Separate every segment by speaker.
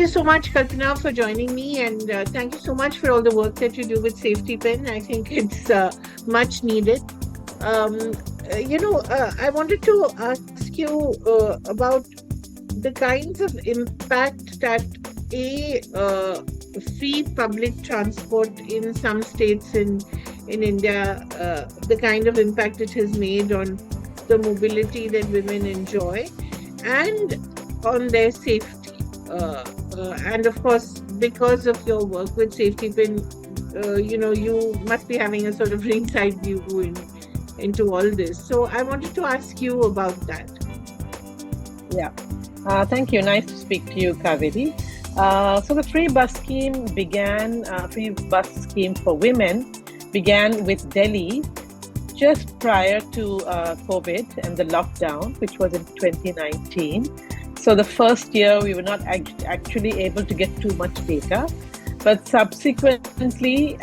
Speaker 1: you so much, Kalpana, for joining me, and thank you so much for all the work that you do with Safetipin. I think it's much needed. Um, I wanted to ask you about the kinds of impact that free public transport in some states in India, the kind of impact it has made on the mobility that women enjoy and on their safety. And of course, because of your work with Safetipin, you must be having a sort of ringside view into all this. So I wanted to ask you about that.
Speaker 2: Yeah. Thank you. Nice to speak to you, Kaveree. So the free bus scheme for women began with Delhi just prior to COVID and the lockdown, which was in 2019. So the first year we were not actually able to get too much data, but subsequently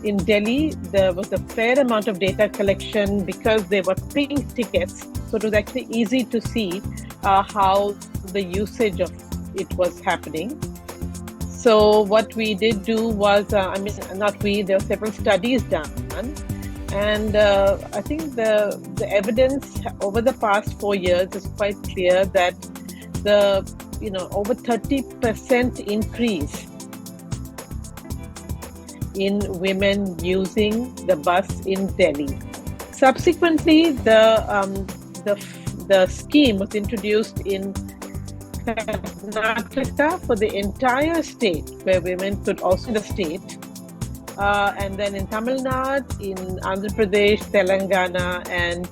Speaker 2: in Delhi there was a fair amount of data collection because there were pink tickets. So it was actually easy to see how the usage of it was happening. So what we did do was, there were several studies done. And I think the evidence over the past 4 years is quite clear that over 30% increase in women using the bus in Delhi. Subsequently, the scheme was introduced in Karnataka for the entire state, where women could also the state, and then in Tamil Nadu, in Andhra Pradesh, Telangana, and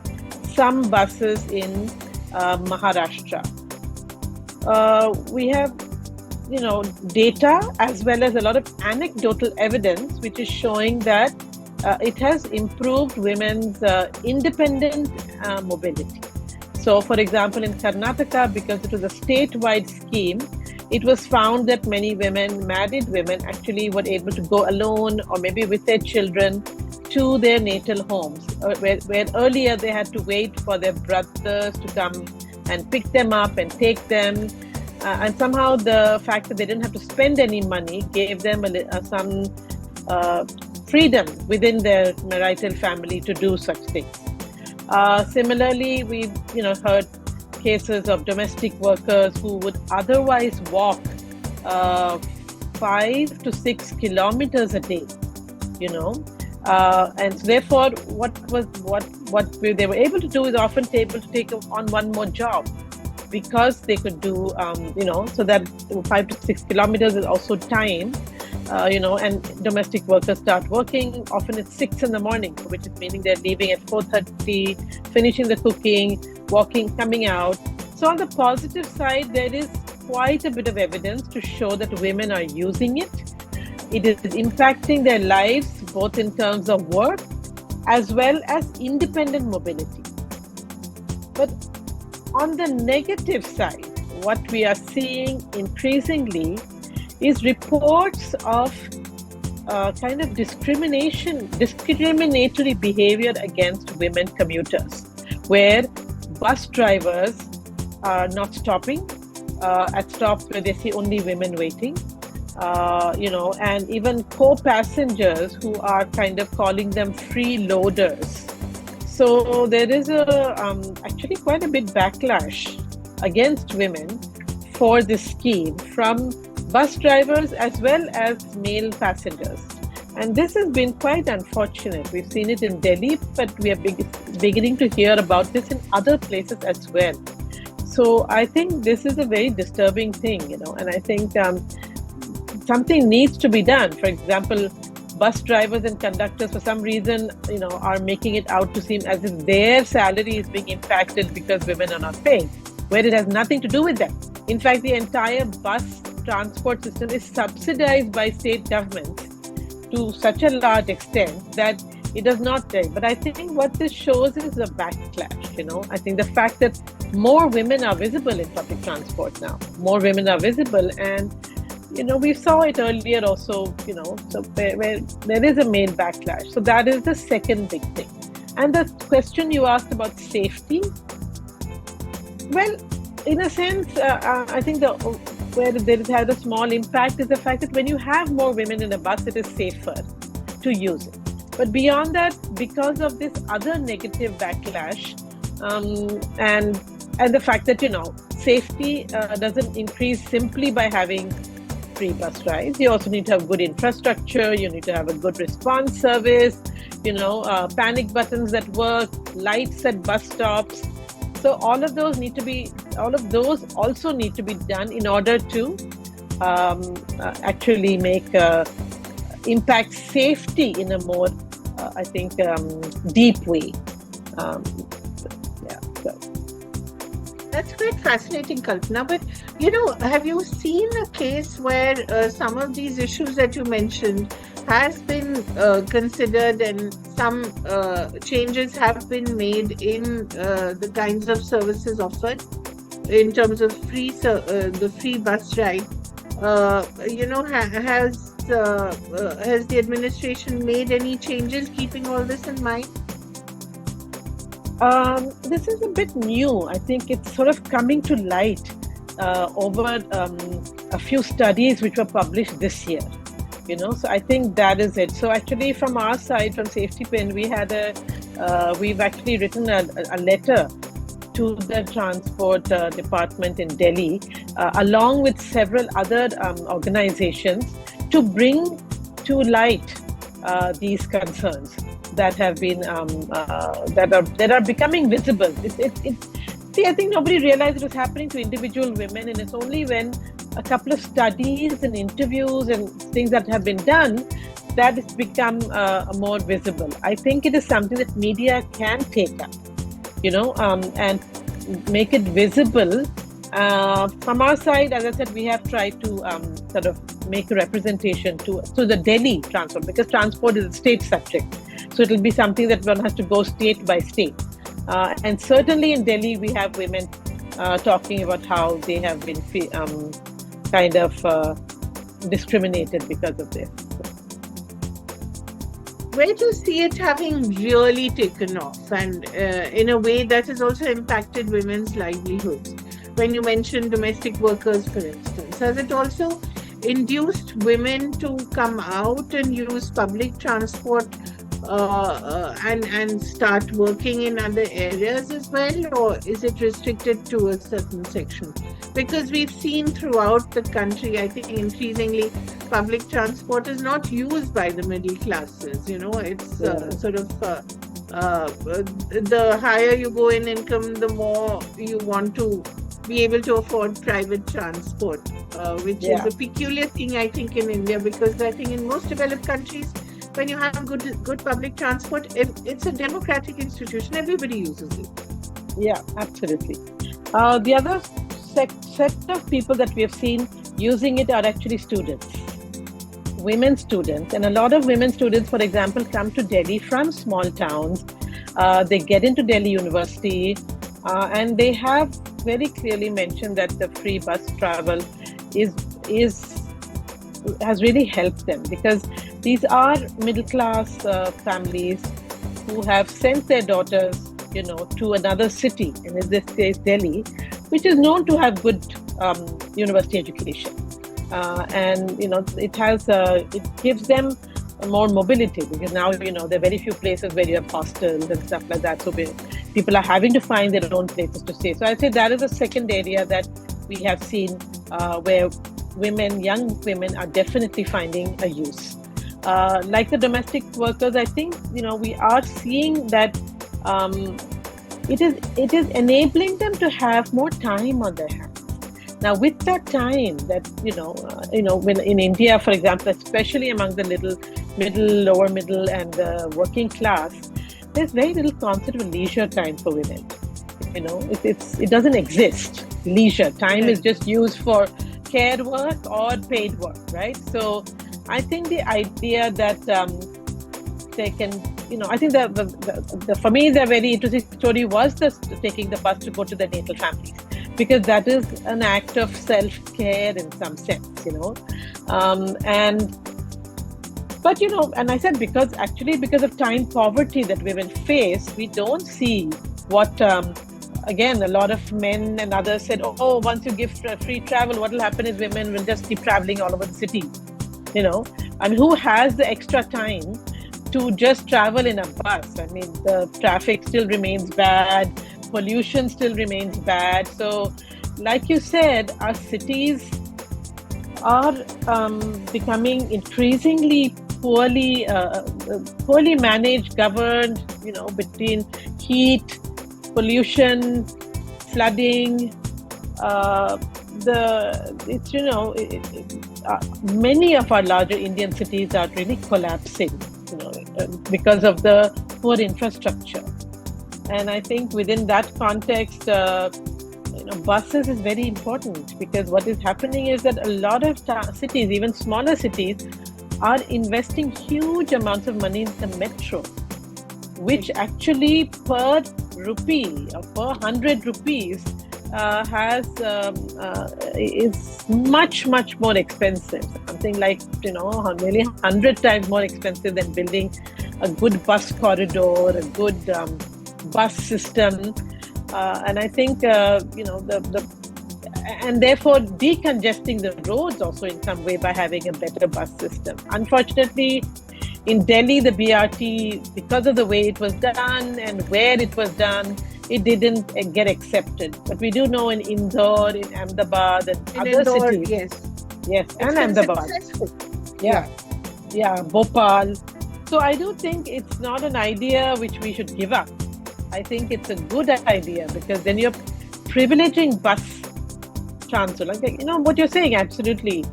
Speaker 2: some buses in Maharashtra. We have, data as well as a lot of anecdotal evidence, which is showing that it has improved women's independent mobility. So, for example, in Karnataka, because it was a statewide scheme, it was found that many women, married women, actually were able to go alone or maybe with their children to their natal homes, where earlier they had to wait for their brothers to come and pick them up and take them. And somehow the fact that they didn't have to spend any money gave them some freedom within their marital family to do such things. Similarly, we've heard cases of domestic workers who would otherwise walk 5 to 6 kilometers a day, and so therefore what they were able to do is often able to take on one more job because they could do so that 5 to 6 kilometers is also time. And domestic workers start working often at 6 in the morning, which is meaning they're leaving at 4:30, finishing the cooking, walking, coming out. So on the positive side, there is quite a bit of evidence to show that women are using it. It is impacting their lives, both in terms of work as well as independent mobility. But on the negative side, what we are seeing increasingly is reports of kind of discriminatory behavior against women commuters, where bus drivers are not stopping at stops where they see only women waiting, and even co-passengers who are kind of calling them freeloaders. So there is actually quite a bit backlash against women for this scheme from bus drivers as well as male passengers. And this has been quite unfortunate. We've seen it in Delhi, but we are beginning to hear about this in other places as well. So I think this is a very disturbing thing, and I think something needs to be done. For example, bus drivers and conductors, for some reason, are making it out to seem as if their salary is being impacted because women are not paying, where it has nothing to do with them. In fact, the entire bus transport system is subsidized by state governments to such a large extent that it does not pay. But I think what this shows is a backlash. I think the fact that more women are visible in public transport now, more women are visible, and we saw it earlier also, so where there is a male backlash. So that is the second big thing. And the question you asked about safety, well, in a sense, I think where there has a small impact is the fact that when you have more women in a bus, it is safer to use it. But beyond that, because of this other negative backlash, and the fact that safety doesn't increase simply by having free bus rides. You also need to have good infrastructure. You need to have a good response service. Panic buttons that work, lights at bus stops. So all of those also need to be done in order to actually make impact safety in a more, I think, deep way.
Speaker 1: That's quite fascinating, Kalpana. But, have you seen a case where some of these issues that you mentioned has been considered and some changes have been made in the kinds of services offered in terms of the free bus ride? Has the administration made any changes keeping all this in mind?
Speaker 2: This is a bit new. I think it's sort of coming to light over a few studies which were published this year. So I think that is it. So actually, from our side, from Safetipin, we've actually written a letter to the Transport Department in Delhi, along with several other organizations, to bring to light these concerns that have been that are becoming visible. See, I think nobody realized it was happening to individual women, and it's only when a couple of studies and interviews and things that have been done that it's become more visible. I think it is something that media can take up, and make it visible. From our side, as I said, we have tried to sort of make a representation to the Delhi transport, because transport is a state subject. So it will be something that one has to go state by state. And certainly in Delhi, we have women talking about how they have been kind of discriminated because of this.
Speaker 1: Where do you see it having really taken off, and in a way that has also impacted women's livelihoods? When you mention domestic workers, for instance, has it also induced women to come out and use public transport and start working in other areas as well, or is it restricted to a certain section? Because we've seen throughout the country, I think increasingly public transport is not used by the middle classes. It's sort of the higher you go in income, the more you want to be able to afford private transport, which is a peculiar thing, I think, in India, because I think in most developed countries, when you have good public transport, it's a democratic institution. Everybody uses it.
Speaker 2: Yeah, absolutely. The other set of people that we have seen using it are actually students, women students. And a lot of women students, for example, come to Delhi from small towns. They get into Delhi University, and they have very clearly mentioned that the free bus travel has really helped them, because these are middle class families who have sent their daughters, to another city, and in this case Delhi, which is known to have good university education, and it gives them more mobility, because now there are very few places where you have hostels and stuff like that, so people are having to find their own places to stay. So I'd say that is a second area that we have seen where young women are definitely finding a use. Like the domestic workers, I think we are seeing that it is enabling them to have more time on their hands. Now, with that time, that when in India, for example, especially among the lower middle, and the working class, there's very little concept of leisure time for women. It doesn't exist. Leisure time is just used for care work or paid work, right? So I think the idea that they can, I think for me, the very interesting story was taking the bus to go to their natal families, because that is an act of self-care in some sense, and I said, because of time poverty that women face, we don't see what again, a lot of men and others said, oh, once you give free travel, what will happen is women will just keep traveling all over the city, and who has the extra time to just travel in a bus? I mean, the traffic still remains bad, pollution still remains bad. So, like you said, our cities are becoming increasingly poorly managed, governed, between heat, pollution, flooding. Many of our larger Indian cities are really collapsing, because of the poor infrastructure. And I think within that context, buses is very important, because what is happening is that a lot of cities, even smaller cities, are investing huge amounts of money in the metro, which actually per rupee or per 100 rupees is much more expensive. Something like nearly 100 times more expensive than building a good bus corridor, a good bus system, and I think and therefore decongesting the roads also in some way by having a better bus system. Unfortunately, in Delhi, the BRT, because of the way it was done and where it was done, it didn't get accepted. But we do know in Indore, in Ahmedabad, and other cities. Yes, and Ahmedabad. Yeah, Bhopal. So I do think it's not an idea which we should give up. I think it's a good idea, because then you're privileging bus transfer. Like, what you're saying, absolutely.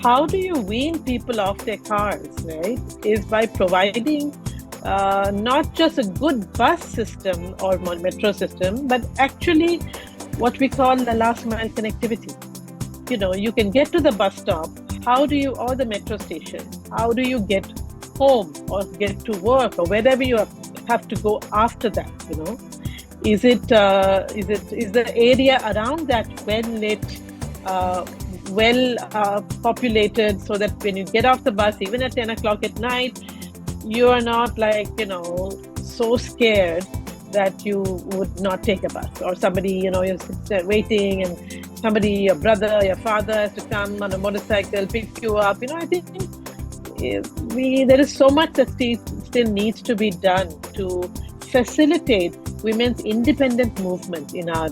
Speaker 2: How do you wean people off their cars, right? Is by providing not just a good bus system or metro system, but actually what we call the last mile connectivity. You can get to the bus stop. Or the metro station. How do you get home or get to work or wherever you have to go after that? Is the area around that well lit, populated, so that when you get off the bus, even at 10 o'clock at night, you are not so scared that you would not take a bus, or somebody, you're there waiting, and somebody, your brother, your father has to come on a motorcycle, pick you up. I think there is so much that still needs to be done to facilitate women's independent movement in our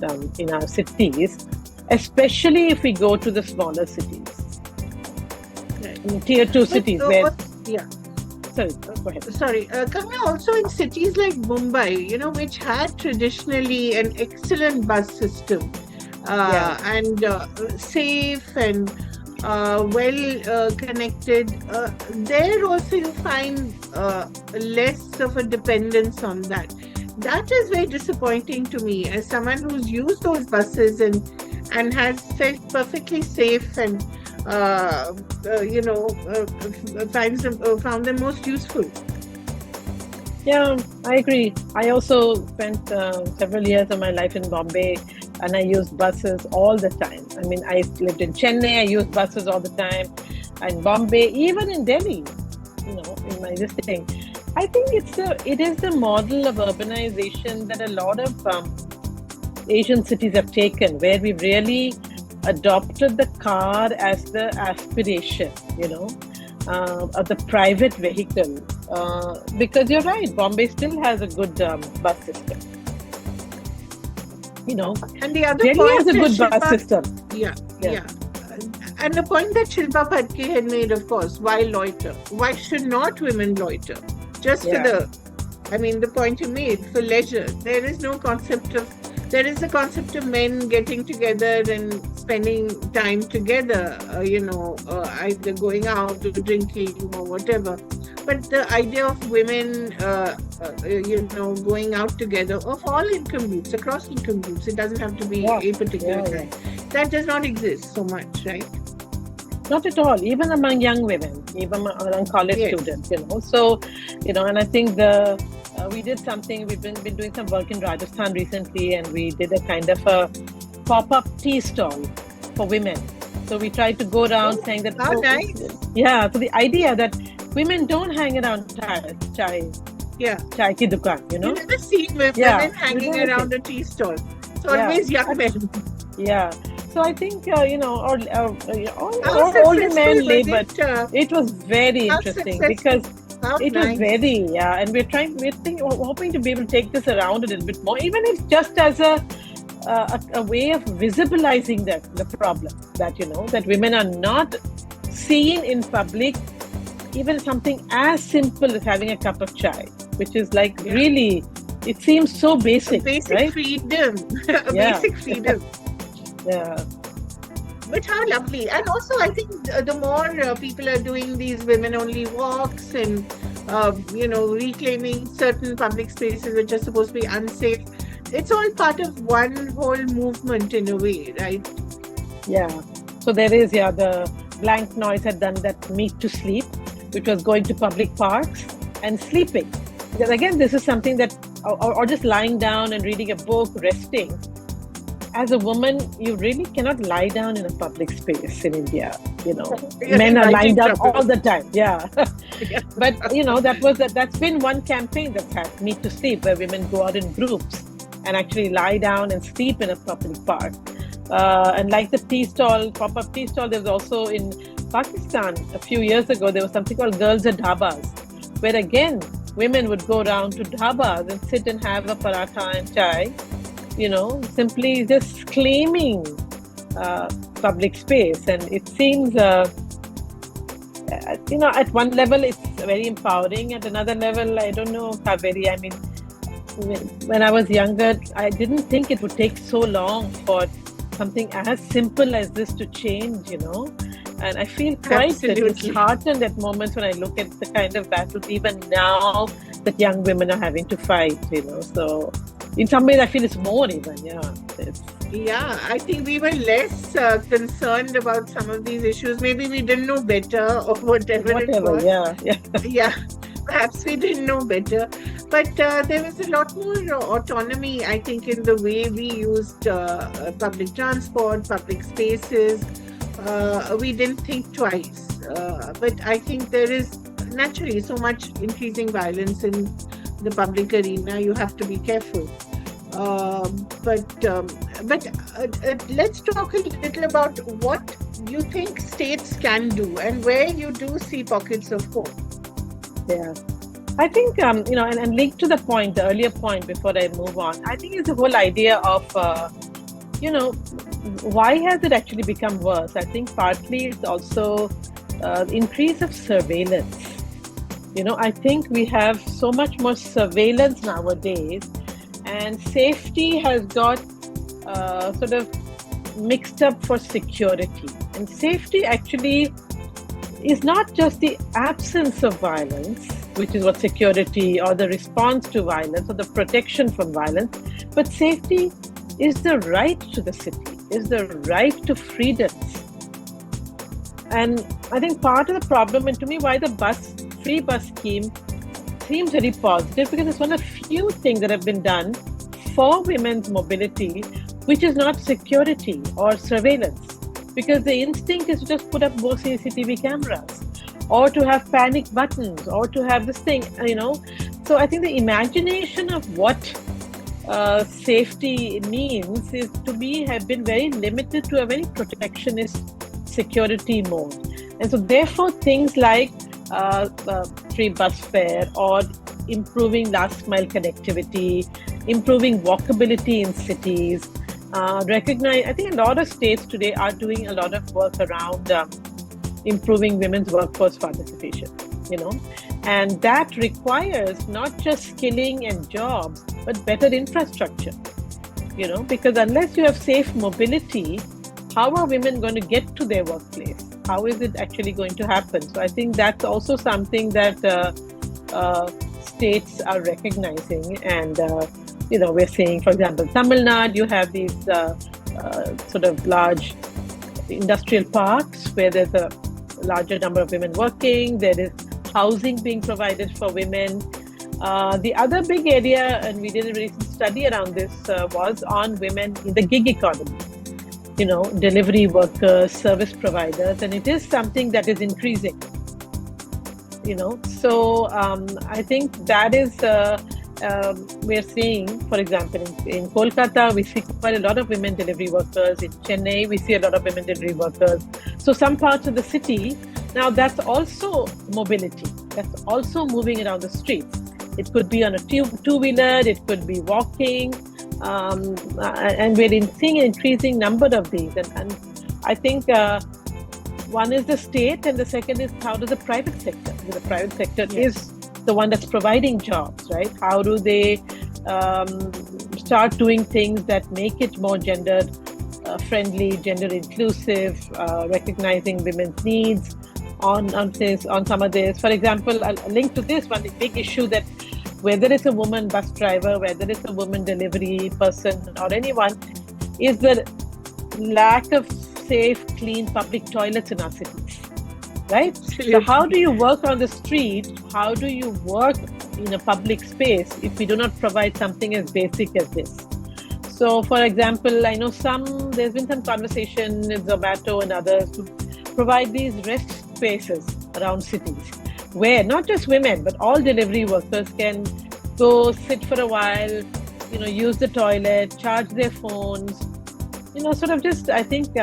Speaker 2: cities, especially if we go to the smaller cities, tier 2 cities. Sorry, go ahead.
Speaker 1: Sorry, Kavya, also in cities like Mumbai, which had traditionally an excellent bus system, and safe and well connected, there also you find less of a dependence on that. That is very disappointing to me, as someone who's used those buses and has felt perfectly safe and found them most useful.
Speaker 2: Yeah, I agree. I also spent several years of my life in Bombay, and I used buses all the time. I mean, I lived in Chennai, I used buses all the time, and Bombay, even in Delhi, in my thing. I think it is the model of urbanization that a lot of Asian cities have taken, where we've really adopted the car as the aspiration, of the private vehicle. Because you're right, Bombay still has a good bus system.
Speaker 1: And the other
Speaker 2: Delhi
Speaker 1: point
Speaker 2: has a good bus system.
Speaker 1: Yeah. And the point that Shilpa Phadke had made, of course, why loiter? Why should not women loiter? Just for the point you made, for leisure. There is the concept of men getting together and spending time together, either going out or drinking or whatever. But the idea of women, going out together, of all income groups, across income groups, it doesn't have to be a particular kind. That does not exist so much, right?
Speaker 2: Not at all, even among young women, even among college students, So, and I think we did something, we've been doing some work in Rajasthan recently, and we did a kind of a pop-up tea stall for women. So we tried to go around saying that...
Speaker 1: nice.
Speaker 2: Yeah, so the idea that women don't hang around chai ki dukaan,
Speaker 1: You never see women hanging around a tea stall. It's always young men.
Speaker 2: Yeah. So I think,
Speaker 1: How
Speaker 2: or older
Speaker 1: successful
Speaker 2: men
Speaker 1: was
Speaker 2: labor.
Speaker 1: it?
Speaker 2: It was very
Speaker 1: How
Speaker 2: interesting
Speaker 1: successful?
Speaker 2: because
Speaker 1: How
Speaker 2: it was
Speaker 1: nice.
Speaker 2: very, yeah. And we're hoping to be able to take this around a little bit more, even if just as a way of visibilizing the problem that, that women are not seen in public, even something as simple as having a cup of chai, which is like really, it seems so
Speaker 1: A
Speaker 2: basic,
Speaker 1: basic
Speaker 2: right?
Speaker 1: freedom. A
Speaker 2: Yeah.
Speaker 1: basic freedom.
Speaker 2: Yeah.
Speaker 1: But how lovely. And also, I think the more people are doing these women only walks and, reclaiming certain public spaces which are supposed to be unsafe, it's all part of one whole movement in a way, right?
Speaker 2: Yeah. So there is, the Blank Noise had done that Meet to Sleep, which was going to public parks and sleeping. Because again, this is something that, or just lying down and reading a book, resting. As a woman, you really cannot lie down in a public space in India. Men are lying down all the time. Yeah. But, that's been one campaign that's had Meet to Sleep, where women go out in groups and actually lie down and sleep in a public park. And like the pop-up tea stall, there was also in Pakistan a few years ago, there was something called Girls at Dhabas, where again, women would go around to dhabas and sit and have a paratha and chai, simply just claiming public space. And it seems, at one level, it's very empowering. At another level, I don't know, Kaveree, I mean, when I was younger, I didn't think it would take so long for something as simple as this to change, And I feel quite disheartened at moments when I look at the kind of battles even now that young women are having to fight, So in some ways, I feel it's more even,
Speaker 1: Yeah, I think we were less concerned about some of these issues. Maybe we didn't know better or whatever it was. Yeah, perhaps we didn't know better. But there was a lot more autonomy, I think, in the way we used public transport, public spaces. We didn't think twice. But I think there is naturally so much increasing violence in the public arena. You have to be careful. But let's talk a little about what you think states can do and where you do see pockets of hope.
Speaker 2: Yeah. I think, and linked to the earlier point before I move on, I think it's the whole idea of, why has it actually become worse? I think partly it's also increase of surveillance. I think we have so much more surveillance nowadays, and safety has got sort of mixed up for security. And safety actually is not just the absence of violence, which is what security or the response to violence or the protection from violence, but safety is the right to the city, is the right to freedoms. And I think part of the problem, and to me why the free bus scheme seems very positive, because it's one of few things that have been done for women's mobility, which is not security or surveillance. Because the instinct is to just put up more CCTV cameras, or to have panic buttons, or to have this thing, So I think the imagination of what safety means is, to me, have been very limited to a very protectionist security mode. And so therefore things like free bus fare or improving last mile connectivity, improving walkability in cities, I think a lot of states today are doing a lot of work around improving women's workforce participation, and that requires not just skilling and jobs, but better infrastructure, because unless you have safe mobility, how are women going to get to their workplace? How is it actually going to happen? So I think that's also something that states are recognizing. And, we're seeing, for example, Tamil Nadu, you have these sort of large industrial parks where there's a larger number of women working. There is housing being provided for women. The other big area, and we did a recent study around this, was on women in the gig economy. Delivery workers, service providers, and it is something that is increasing. So I think that is we're seeing, for example, in Kolkata, we see quite a lot of women delivery workers. In Chennai, we see a lot of women delivery workers. So some parts of the city, now that's also mobility. That's also moving around the streets. It could be on a two-wheeler, it could be walking, and we're seeing an increasing number of these. And I think one is the state, and the second is how does the private sector? The private sector is the one that's providing jobs, right? How do they start doing things that make it more gender friendly, gender inclusive, recognizing women's needs on some of this. For example, a link to this one big issue that whether it's a woman bus driver, whether it's a woman delivery person or anyone, is the lack of safe, clean public toilets in our cities, right? So how do you work on the street? How do you work in a public space if we do not provide something as basic as this? So, for example, I know there's been some conversation with Zomato and others to provide these rest spaces around cities where not just women, but all delivery workers can go sit for a while, use the toilet, charge their phones, sort of just, I think,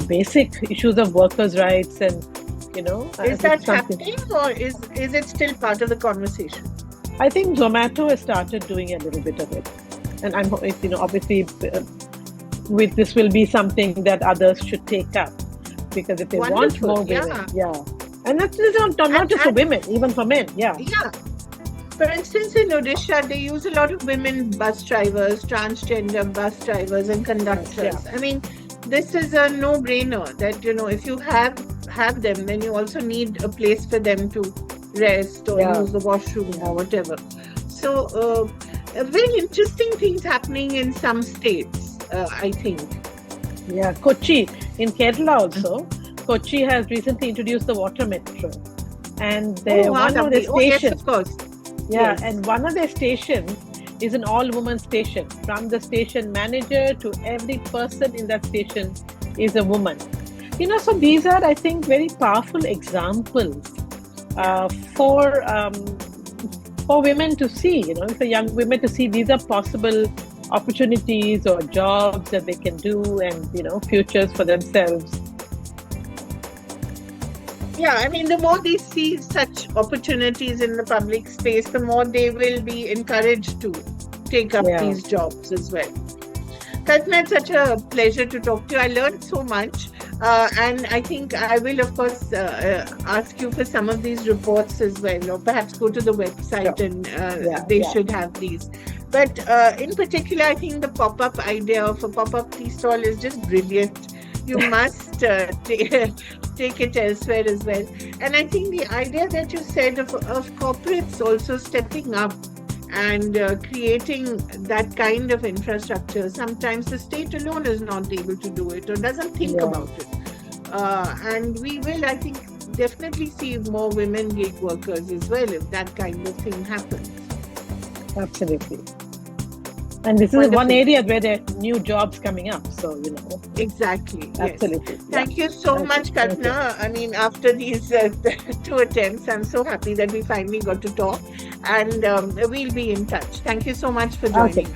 Speaker 2: basic issues of workers' rights and,
Speaker 1: Is that happening, or is it still part of the conversation?
Speaker 2: I think Zomato has started doing a little bit of it. And I'm, obviously, with this will be something that others should take up, because if they want more women, and that's not just for women, even for men,
Speaker 1: Yeah. For instance, in Odisha, they use a lot of women bus drivers, transgender bus drivers and conductors. I mean, this is a no-brainer that, if you have them, then you also need a place for them to rest or use the washroom or whatever. So, very interesting things happening in some states, I think.
Speaker 2: Yeah, Kochi, in Kerala also, Kochi has recently introduced the water metro. And one of the stations...
Speaker 1: yes, of course.
Speaker 2: Yeah, and one of their stations is an all-woman station. From the station manager to every person in that station is a woman. So these are, I think, very powerful examples for women to see, for young women to see these are possible opportunities or jobs that they can do and, futures for themselves.
Speaker 1: Yeah, I mean, the more they see such opportunities in the public space, the more they will be encouraged to take up these jobs as well. Kalpana, it's such a pleasure to talk to you. I learned so much. And I think I will, of course, ask you for some of these reports as well, or perhaps go to the website and they should have these. But in particular, I think the pop-up idea of a pop-up tea stall is just brilliant. You must take it elsewhere as well. And I think the idea that you said of corporates also stepping up and creating that kind of infrastructure. Sometimes the state alone is not able to do it or doesn't think about it. And we will, I think, definitely see more women gig workers as well if that kind of thing happens.
Speaker 2: Absolutely. And this is one area where there are new jobs coming up. So,
Speaker 1: Exactly.
Speaker 2: Absolutely.
Speaker 1: Yes. Thank you so much, Kalpana. I mean, after these 2 attempts, I'm so happy that we finally got to talk. And we'll be in touch. Thank you so much for joining us.